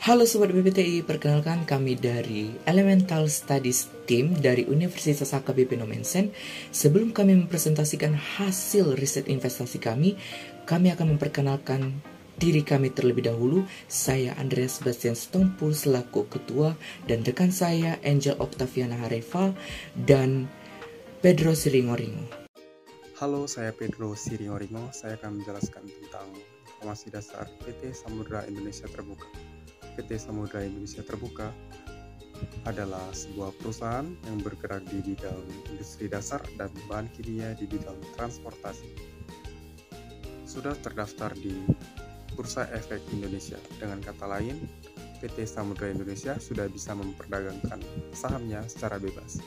Halo Sobat BPTI, perkenalkan kami dari Elemental Studies Team dari Universitas AKBP Nomensen. Sebelum kami mempresentasikan hasil riset investasi kami akan memperkenalkan diri kami terlebih dahulu. Saya Andreas Sebastian Sitompul selaku ketua dan rekan saya Angel Octaviana Hareva dan Pedro Siringoringo. Halo, saya Pedro Siringoringo. Saya akan menjelaskan tentang informasi dasar PT Samudra Indonesia Terbuka. PT Samudra Indonesia Terbuka adalah sebuah perusahaan yang bergerak di bidang industri dasar dan bahan kimia di bidang transportasi. Sudah terdaftar di Bursa Efek Indonesia. Dengan kata lain, PT Samudra Indonesia sudah bisa memperdagangkan sahamnya secara bebas.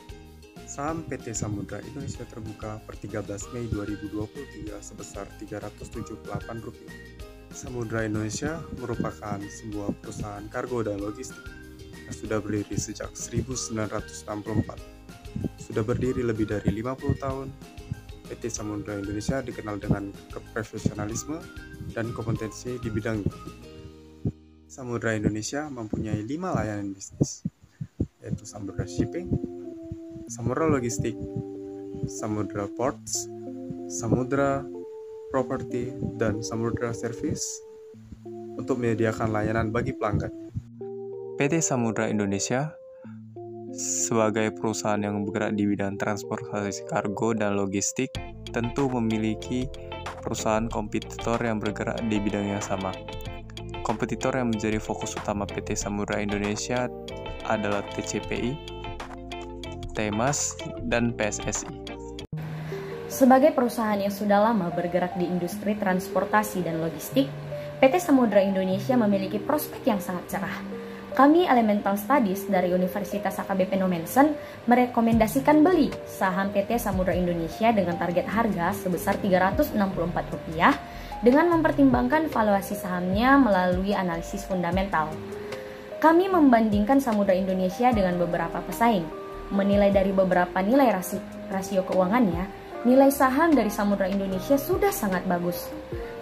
Saham PT Samudra Indonesia Terbuka per 13 Mei 2023 sebesar Rp378. Samudra Indonesia merupakan sebuah perusahaan kargo dan logistik yang sudah berdiri sejak 1964. Sudah berdiri lebih dari 50 tahun, PT Samudra Indonesia dikenal dengan keprofesionalisme dan kompetensi di bidangnya. Samudra Indonesia mempunyai 5 layanan bisnis, yaitu Samudra Shipping, Samudra Logistik, Samudra Ports, Samudra Property, dan Samudra Service untuk menyediakan layanan bagi pelanggan. PT Samudra Indonesia sebagai perusahaan yang bergerak di bidang transportasi kargo dan logistik tentu memiliki perusahaan kompetitor yang bergerak di bidang yang sama. Kompetitor yang menjadi fokus utama PT Samudra Indonesia adalah TCPI, Temas, dan PSSI. Sebagai perusahaan yang sudah lama bergerak di industri transportasi dan logistik, PT Samudra Indonesia memiliki prospek yang sangat cerah. Kami Elemental Studies dari Universitas AKBP Nomensen merekomendasikan beli saham PT Samudra Indonesia dengan target harga sebesar Rp364 dengan mempertimbangkan valuasi sahamnya melalui analisis fundamental. Kami membandingkan Samudra Indonesia dengan beberapa pesaing, menilai dari beberapa nilai rasio keuangannya. Nilai saham dari Samudra Indonesia sudah sangat bagus.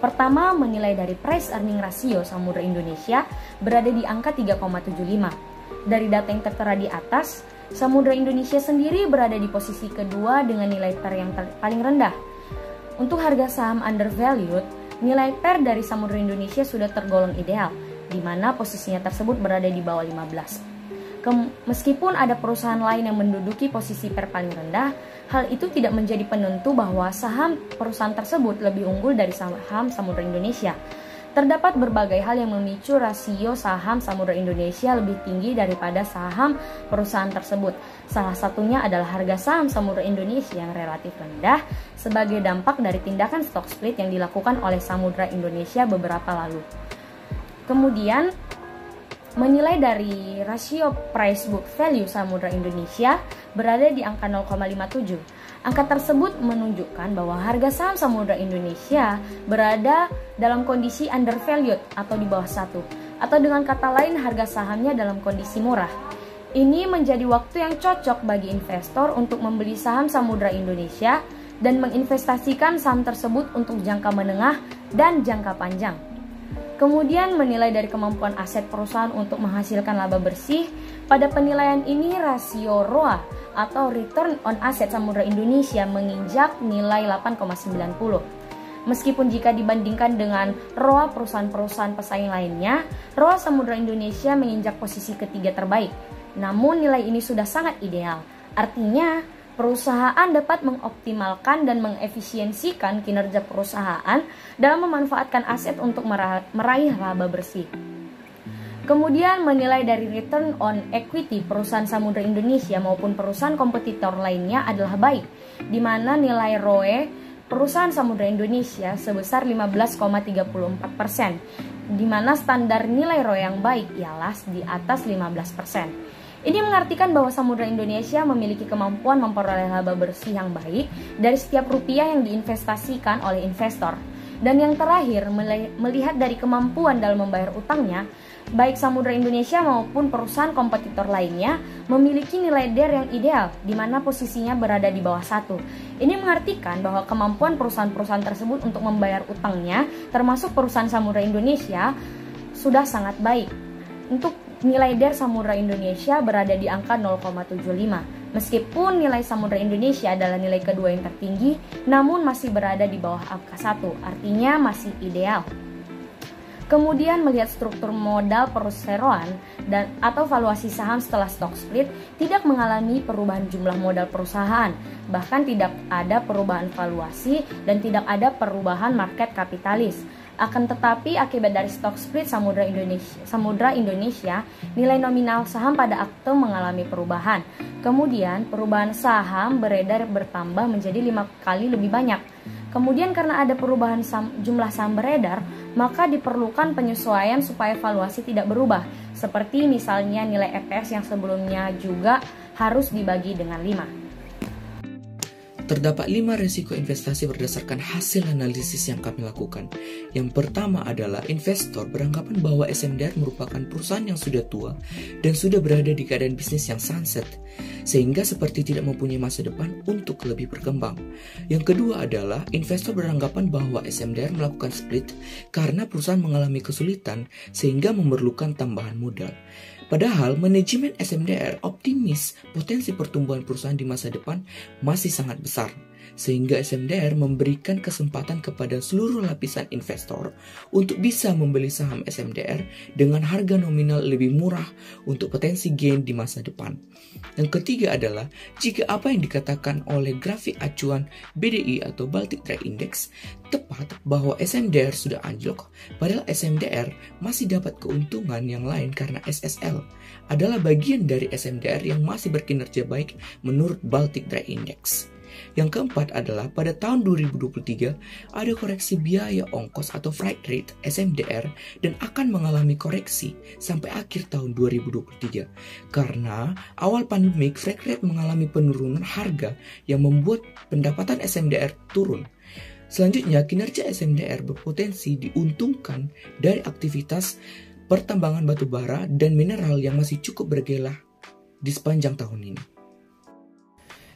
Pertama, menilai dari price earning ratio Samudra Indonesia berada di angka 3,75. Dari data yang tertera di atas, Samudra Indonesia sendiri berada di posisi kedua dengan nilai PER yang paling rendah. Untuk harga saham undervalued, nilai PER dari Samudra Indonesia sudah tergolong ideal, di mana posisinya tersebut berada di bawah 15. Meskipun ada perusahaan lain yang menduduki posisi PER paling rendah, hal itu tidak menjadi penentu bahwa saham perusahaan tersebut lebih unggul dari saham Samudra Indonesia. Terdapat berbagai hal yang memicu rasio saham Samudra Indonesia lebih tinggi daripada saham perusahaan tersebut. Salah satunya adalah harga saham Samudra Indonesia yang relatif rendah sebagai dampak dari tindakan stock split yang dilakukan oleh Samudra Indonesia beberapa lalu. Kemudian, menilai dari rasio price book value Samudra Indonesia berada di angka 0,57. Angka tersebut menunjukkan bahwa harga saham Samudra Indonesia berada dalam kondisi undervalued atau di bawah 1. Atau dengan kata lain, harga sahamnya dalam kondisi murah. Ini menjadi waktu yang cocok bagi investor untuk membeli saham Samudra Indonesia dan menginvestasikan saham tersebut untuk jangka menengah dan jangka panjang. Kemudian menilai dari kemampuan aset perusahaan untuk menghasilkan laba bersih. Pada penilaian ini rasio ROA atau Return on Asset Samudra Indonesia menginjak nilai 8,90. Meskipun jika dibandingkan dengan ROA perusahaan-perusahaan pesaing lainnya, ROA Samudra Indonesia menginjak posisi ketiga terbaik. Namun nilai ini sudah sangat ideal. Artinya, perusahaan dapat mengoptimalkan dan mengefisiensikan kinerja perusahaan dalam memanfaatkan aset untuk meraih laba bersih. Kemudian menilai dari return on equity perusahaan Samudra Indonesia maupun perusahaan kompetitor lainnya adalah baik, di mana nilai ROE perusahaan Samudra Indonesia sebesar 15,34%, di mana standar nilai ROE yang baik ialah di atas 15%. Ini mengartikan bahwa Samudra Indonesia memiliki kemampuan memperoleh laba bersih yang baik dari setiap rupiah yang diinvestasikan oleh investor. Dan yang terakhir, melihat dari kemampuan dalam membayar utangnya, baik Samudra Indonesia maupun perusahaan kompetitor lainnya memiliki nilai DER yang ideal, di mana posisinya berada di bawah 1. Ini mengartikan bahwa kemampuan perusahaan-perusahaan tersebut untuk membayar utangnya, termasuk perusahaan Samudra Indonesia, sudah sangat baik. Untuk nilai DER Samudra Indonesia berada di angka 0,75. Meskipun nilai Samudra Indonesia adalah nilai kedua yang tertinggi, namun masih berada di bawah angka 1, artinya masih ideal. Kemudian melihat struktur modal perseroan dan atau valuasi saham setelah stock split tidak mengalami perubahan jumlah modal perusahaan, bahkan tidak ada perubahan valuasi dan tidak ada perubahan market kapitalis. Akan tetapi akibat dari stock split Samudra Indonesia, nilai nominal saham pada akte mengalami perubahan. Kemudian perubahan saham beredar bertambah menjadi 5 kali lebih banyak. Kemudian karena ada perubahan jumlah saham beredar, maka diperlukan penyesuaian supaya valuasi tidak berubah. Seperti misalnya nilai EPS yang sebelumnya juga harus dibagi dengan 5. Terdapat 5 risiko investasi berdasarkan hasil analisis yang kami lakukan. Yang pertama adalah investor beranggapan bahwa SMDR merupakan perusahaan yang sudah tua dan sudah berada di keadaan bisnis yang sunset, sehingga seperti tidak mempunyai masa depan untuk lebih berkembang. Yang kedua adalah investor beranggapan bahwa SMDR melakukan split karena perusahaan mengalami kesulitan sehingga memerlukan tambahan modal. Padahal manajemen SMDR optimis potensi pertumbuhan perusahaan di masa depan masih sangat besar, sehingga SMDR memberikan kesempatan kepada seluruh lapisan investor untuk bisa membeli saham SMDR dengan harga nominal lebih murah untuk potensi gain di masa depan. Yang ketiga adalah jika apa yang dikatakan oleh grafik acuan BDI atau Baltic Dry Index tepat bahwa SMDR sudah anjlok, padahal SMDR masih dapat keuntungan yang lain karena SSL adalah bagian dari SMDR yang masih berkinerja baik menurut Baltic Dry Index. Yang keempat adalah pada tahun 2023 ada koreksi biaya ongkos atau freight rate SMDR dan akan mengalami koreksi sampai akhir tahun 2023 karena awal pandemik freight rate mengalami penurunan harga yang membuat pendapatan SMDR turun. Selanjutnya, kinerja SMDR berpotensi diuntungkan dari aktivitas pertambangan batu bara dan mineral yang masih cukup bergelah di sepanjang tahun ini.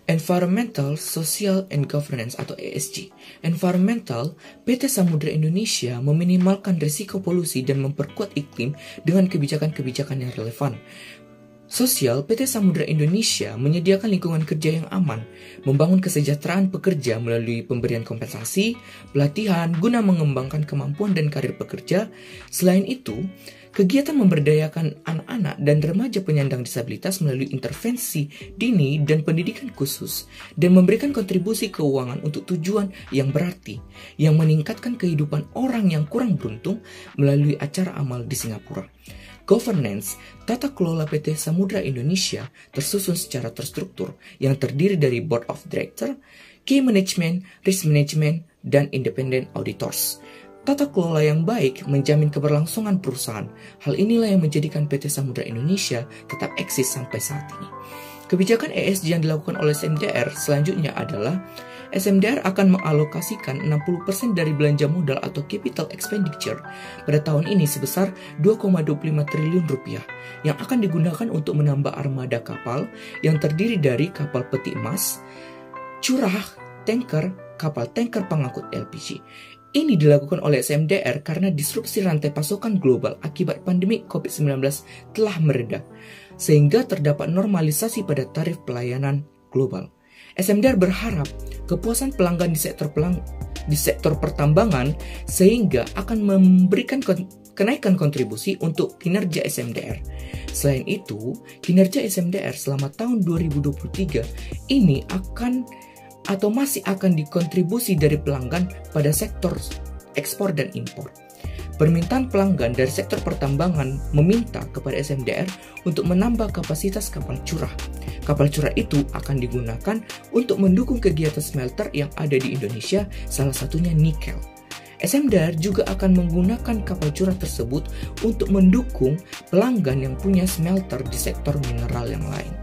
Environmental, Social, and Governance atau ESG. Environmental, PT Samudra Indonesia meminimalkan risiko polusi dan memperkuat iklim dengan kebijakan-kebijakan yang relevan. Sosial, PT Samudra Indonesia menyediakan lingkungan kerja yang aman, membangun kesejahteraan pekerja melalui pemberian kompensasi, pelatihan guna mengembangkan kemampuan dan karir pekerja. Selain itu, kegiatan memberdayakan anak-anak dan remaja penyandang disabilitas melalui intervensi dini dan pendidikan khusus, dan memberikan kontribusi keuangan untuk tujuan yang berarti, yang meningkatkan kehidupan orang yang kurang beruntung melalui acara amal di Singapura. Governance, tata kelola PT Samudra Indonesia tersusun secara terstruktur yang terdiri dari Board of Director, Key Management, Risk Management, dan Independent Auditors. Tata kelola yang baik menjamin keberlangsungan perusahaan. Hal inilah yang menjadikan PT Samudra Indonesia tetap eksis sampai saat ini. Kebijakan ESG yang dilakukan oleh SMDR selanjutnya adalah SMDR akan mengalokasikan 60% dari belanja modal atau capital expenditure pada tahun ini sebesar 2,25 triliun rupiah yang akan digunakan untuk menambah armada kapal yang terdiri dari kapal peti emas, curah, tanker, kapal tanker pengangkut LPG. Ini dilakukan oleh SMDR karena disrupsi rantai pasokan global akibat pandemi COVID-19 telah mereda, sehingga terdapat normalisasi pada tarif pelayanan global. SMDR berharap kepuasan pelanggan di sektor pertambangan sehingga akan memberikan kenaikan kontribusi untuk kinerja SMDR. Selain itu, kinerja SMDR selama tahun 2023 ini masih akan dikontribusi dari pelanggan pada sektor ekspor dan impor. Permintaan pelanggan dari sektor pertambangan meminta kepada SMDR untuk menambah kapasitas kapal curah. Kapal curah itu akan digunakan untuk mendukung kegiatan smelter yang ada di Indonesia, salah satunya nikel. SMDR juga akan menggunakan kapal curah tersebut untuk mendukung pelanggan yang punya smelter di sektor mineral yang lain.